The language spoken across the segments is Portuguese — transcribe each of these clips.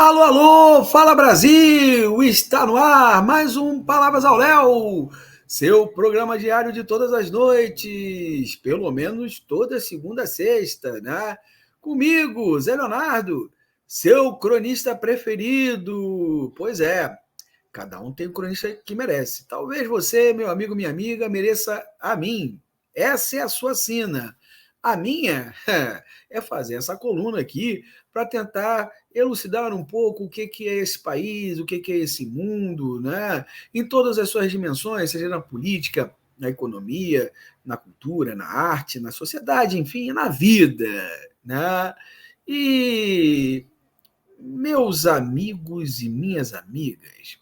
Alô, alô, fala Brasil! Está no ar mais um Palavras ao Léo, seu programa diário de todas as noites, pelo menos toda segunda a sexta, né? Comigo, Zé Leonardo, seu cronista preferido. Pois é, cada um tem o cronista que merece. Talvez você, meu amigo, minha amiga, mereça a mim. Essa é a sua sina. A minha é fazer essa coluna aqui para tentar elucidar um pouco o que é esse país, o que é esse mundo, né? Em todas as suas dimensões, seja na política, na economia, na cultura, na arte, na sociedade, enfim, na vida, né? E meus amigos e minhas amigas,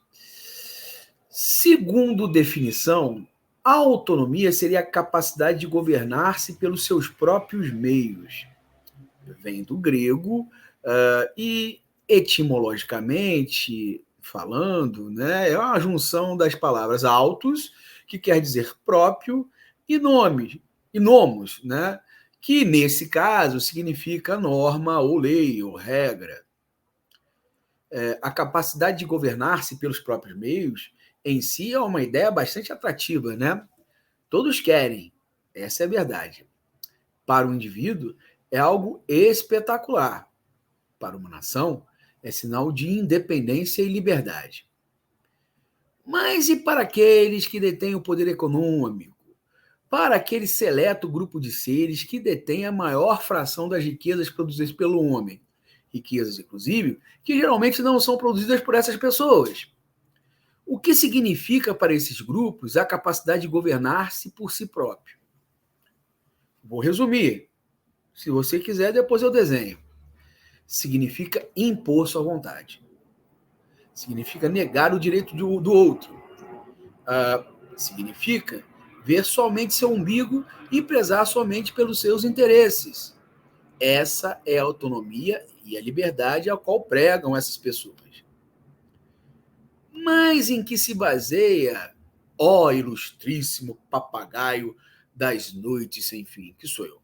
segundo definição, a autonomia seria a capacidade de governar-se pelos seus próprios meios. Vem do grego e etimologicamente falando, né, é uma junção das palavras autos, que quer dizer próprio, e nomes, e nomos, né, que nesse caso significa norma ou lei ou regra. A capacidade de governar-se pelos próprios meios em si é uma ideia bastante atrativa, né? Todos querem, essa é a verdade. Para o indivíduo, é algo espetacular. Para uma nação, é sinal de independência e liberdade. Mas e para aqueles que detêm o poder econômico? Para aquele seleto grupo de seres que detém a maior fração das riquezas produzidas pelo homem? Riquezas, inclusive, que geralmente não são produzidas por essas pessoas. O que significa para esses grupos a capacidade de governar-se por si próprio? Vou resumir. Se você quiser, depois eu desenho. Significa impor sua vontade. Significa negar o direito do outro. Significa ver somente seu umbigo e prezar somente pelos seus interesses. Essa é a autonomia e a liberdade a qual pregam essas pessoas. Mas em que se baseia, ó ilustríssimo papagaio das noites sem fim, que sou eu?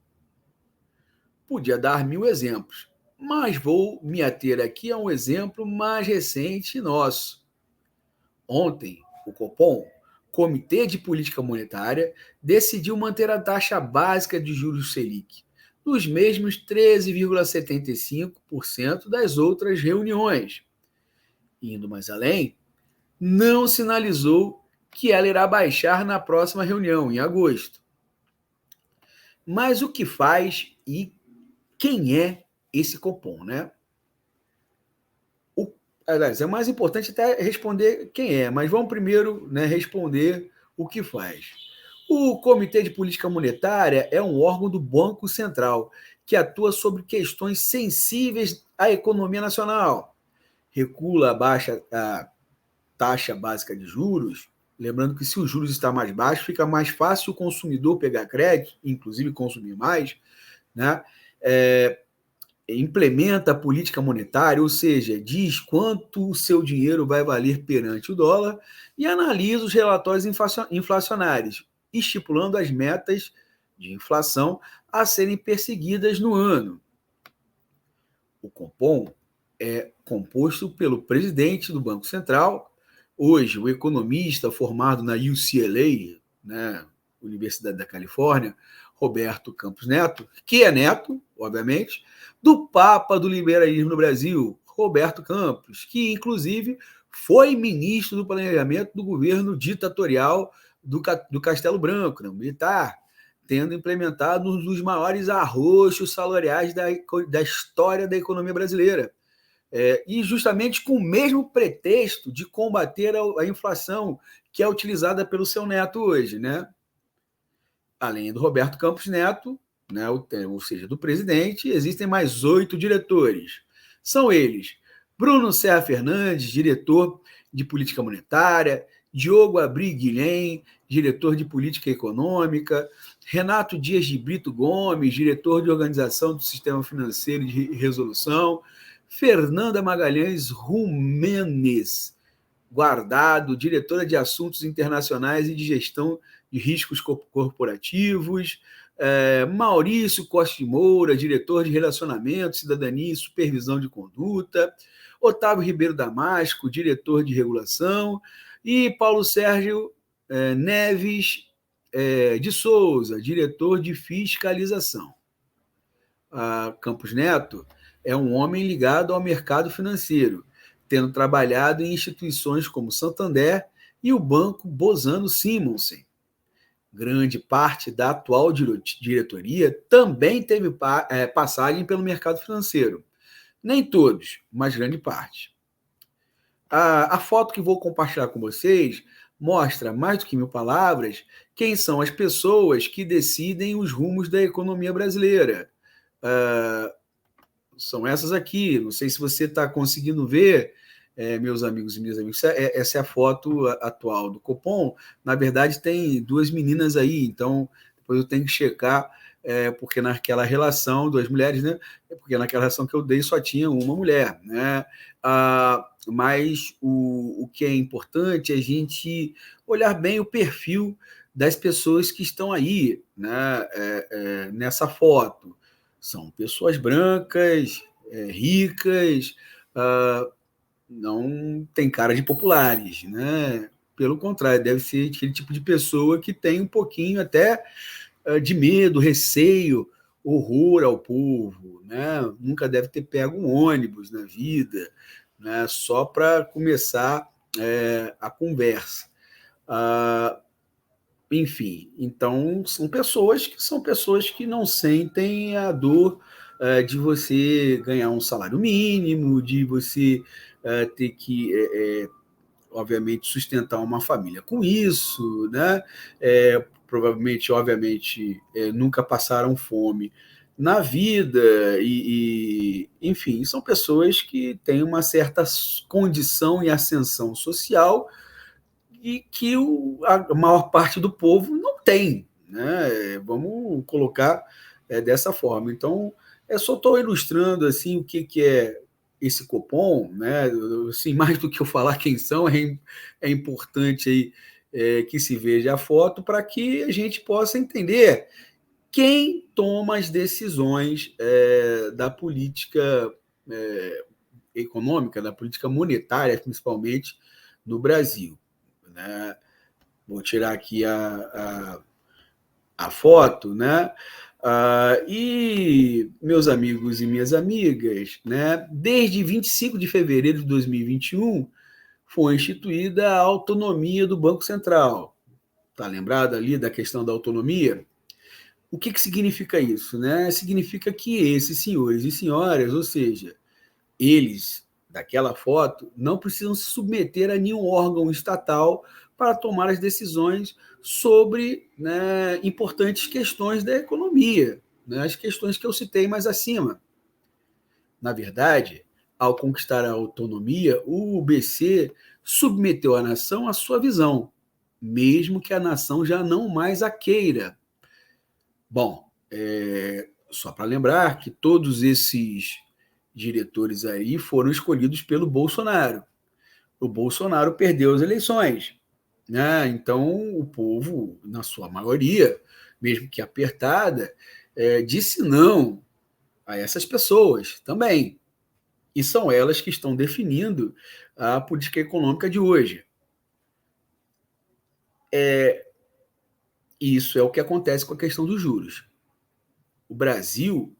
Podia dar 1000 exemplos, mas vou me ater aqui a um exemplo mais recente nosso. Ontem, o Copom, Comitê de Política Monetária, decidiu manter a taxa básica de juros Selic nos mesmos 13,75% das outras reuniões. Indo mais além, não sinalizou que ela irá baixar na próxima reunião, em agosto. Mas o que faz e quem é esse Copom, né? Aliás, é mais importante até responder quem é, mas vamos primeiro, né, responder o que faz. O Comitê de Política Monetária é um órgão do Banco Central que atua sobre questões sensíveis à economia nacional. Regula a taxa básica de juros, lembrando que se os juros estão mais baixos, fica mais fácil o consumidor pegar crédito, inclusive consumir mais, né? Implementa a política monetária, ou seja, diz quanto o seu dinheiro vai valer perante o dólar e analisa os relatórios inflacionários, estipulando as metas de inflação a serem perseguidas no ano. O Copom é composto pelo presidente do Banco Central, hoje o economista formado na UCLA, né, Universidade da Califórnia, Roberto Campos Neto, que é neto, obviamente, do Papa do Liberalismo no Brasil, Roberto Campos, que inclusive foi ministro do planejamento do governo ditatorial do Castelo Branco, né, militar, tendo implementado um dos maiores arroxos salariais da história da economia brasileira. E justamente com o mesmo pretexto de combater a inflação que é utilizada pelo seu neto hoje, né? Além do Roberto Campos Neto, né, ou seja, do presidente, existem mais 8 diretores. São eles: Bruno Serra Fernandes, diretor de política monetária; Diogo Abri Guilhem, diretor de política econômica; Renato Dias de Brito Gomes, diretor de organização do sistema financeiro de resolução; Fernanda Magalhães Rumenes Guardado, diretora de assuntos internacionais e de gestão de riscos corporativos; Maurício Costa de Moura, diretor de Relacionamento, Cidadania e Supervisão de Conduta, Otávio Ribeiro Damasco, diretor de Regulação, e Paulo Sérgio Neves de Souza, diretor de Fiscalização. Campos Neto é um homem ligado ao mercado financeiro, tendo trabalhado em instituições como Santander e o Banco Bozano Simonsen. Grande parte da atual diretoria também teve passagem pelo mercado financeiro. Nem todos, mas grande parte. A foto que vou compartilhar com vocês mostra, mais do que 1000 palavras, quem são as pessoas que decidem os rumos da economia brasileira. São essas aqui. Não sei se você está conseguindo ver, meus amigos e minhas amigas. Essa é a foto atual do Copom. Na verdade, tem 2 meninas aí, então depois eu tenho que checar, porque naquela relação, 2 mulheres, né? Porque naquela relação que eu dei só tinha uma mulher, né? Mas o que é importante é a gente olhar bem o perfil das pessoas que estão aí, né? Nessa foto. São pessoas brancas, ricas, não tem cara de populares, né? Pelo contrário, deve ser aquele tipo de pessoa que tem um pouquinho até de medo, receio, horror ao povo, né? Nunca deve ter pego um ônibus na vida, né? Só para começar a conversa. Enfim, então são pessoas que não sentem a dor de você ganhar um salário mínimo, de você ter que, obviamente, sustentar uma família com isso, né? Provavelmente, obviamente, nunca passaram fome na vida, enfim, são pessoas que têm uma certa condição e ascensão social e que a maior parte do povo não tem, né? Vamos colocar dessa forma. Então, só estou ilustrando assim o que é esse Copom, né? Assim, mais do que eu falar quem são, é importante aí que se veja a foto para que a gente possa entender quem toma as decisões da política econômica, da política monetária, principalmente no Brasil. Né? Vou tirar aqui a foto, né? E, meus amigos e minhas amigas, né? Desde 25 de fevereiro de 2021, foi instituída a autonomia do Banco Central. Está lembrado ali da questão da autonomia? O que significa isso? Né? Significa que esses senhores e senhoras, ou seja, eles, daquela foto, não precisam se submeter a nenhum órgão estatal para tomar as decisões sobre, né, importantes questões da economia, né, as questões que eu citei mais acima. Na verdade, ao conquistar a autonomia, o BC submeteu a nação à sua visão, mesmo que a nação já não mais a queira. Bom, só para lembrar que todos esses diretores aí foram escolhidos pelo Bolsonaro. O Bolsonaro perdeu as eleições, né? Então o povo, na sua maioria, mesmo que apertada, disse não a essas pessoas também. E são elas que estão definindo a política econômica de hoje. Isso é o que acontece com a questão dos juros. O Brasil,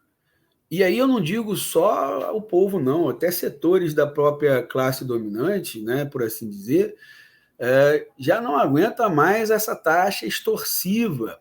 e aí eu não digo só o povo, não, até setores da própria classe dominante, né, por assim dizer, já não aguenta mais essa taxa extorsiva,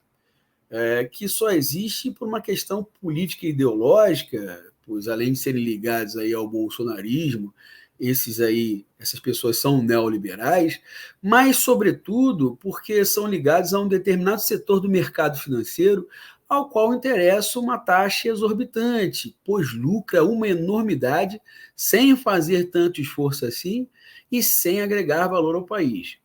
que só existe por uma questão política e ideológica, pois além de serem ligados aí ao bolsonarismo, essas pessoas são neoliberais, mas, sobretudo, porque são ligados a um determinado setor do mercado financeiro ao qual interessa uma taxa exorbitante, pois lucra uma enormidade sem fazer tanto esforço assim e sem agregar valor ao país.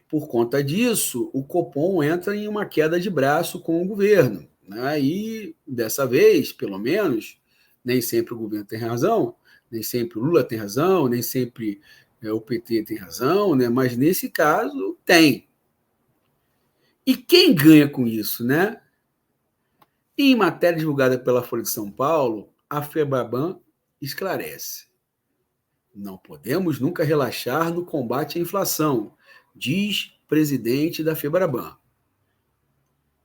Por conta disso, o Copom entra em uma queda de braço com o governo, né? E dessa vez, pelo menos, nem sempre o governo tem razão, nem sempre o Lula tem razão, nem sempre o PT tem razão, né? Mas nesse caso tem. E quem ganha com isso, né? Em matéria divulgada pela Folha de São Paulo, a Febraban esclarece: não podemos nunca relaxar no combate à inflação, diz presidente da Febraban.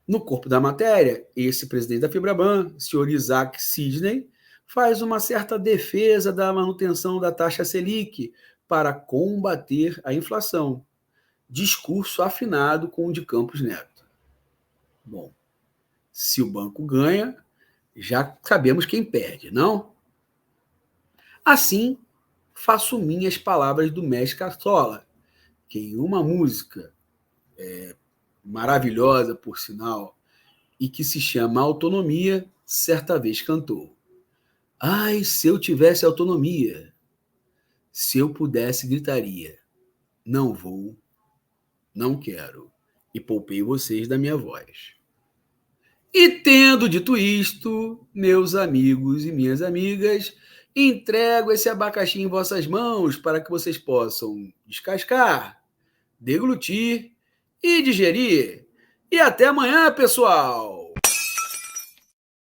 No corpo da matéria, esse presidente da Febraban, senhor Isaac Sidney, faz uma certa defesa da manutenção da taxa Selic para combater a inflação. Discurso afinado com o de Campos Neto. Bom, se o banco ganha, já sabemos quem perde, não? Assim, faço minhas palavras do mestre Cartola, que em uma música maravilhosa, por sinal, e que se chama Autonomia, certa vez cantou: ai, se eu tivesse autonomia, se eu pudesse, gritaria: não vou, não quero, e poupei vocês da minha voz. E tendo dito isto, meus amigos e minhas amigas, entrego esse abacaxi em vossas mãos para que vocês possam descascar, deglutir e digerir. E até amanhã, pessoal!